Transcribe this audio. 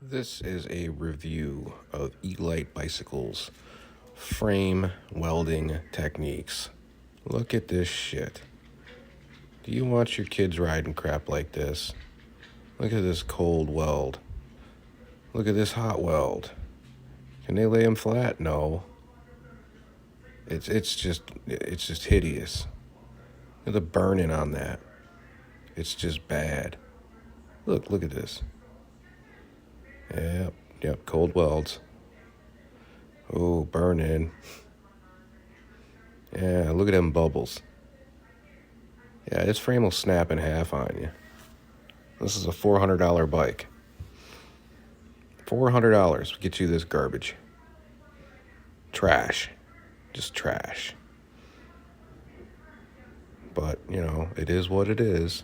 This is a review of Elite Bicycle's frame welding techniques. Look at this shit. Do you want your kids riding crap like this? Look at this cold weld. Look at this hot weld. Can they lay them flat? No. It's just hideous. Look at the burning on that. It's just bad. Look at this. Yep, cold welds. Oh, burning. Yeah, look at them bubbles. Yeah, this frame will snap in half on you. This is a $400 bike. $400 will get you this garbage. Trash. Just trash. But, you know, it is what it is.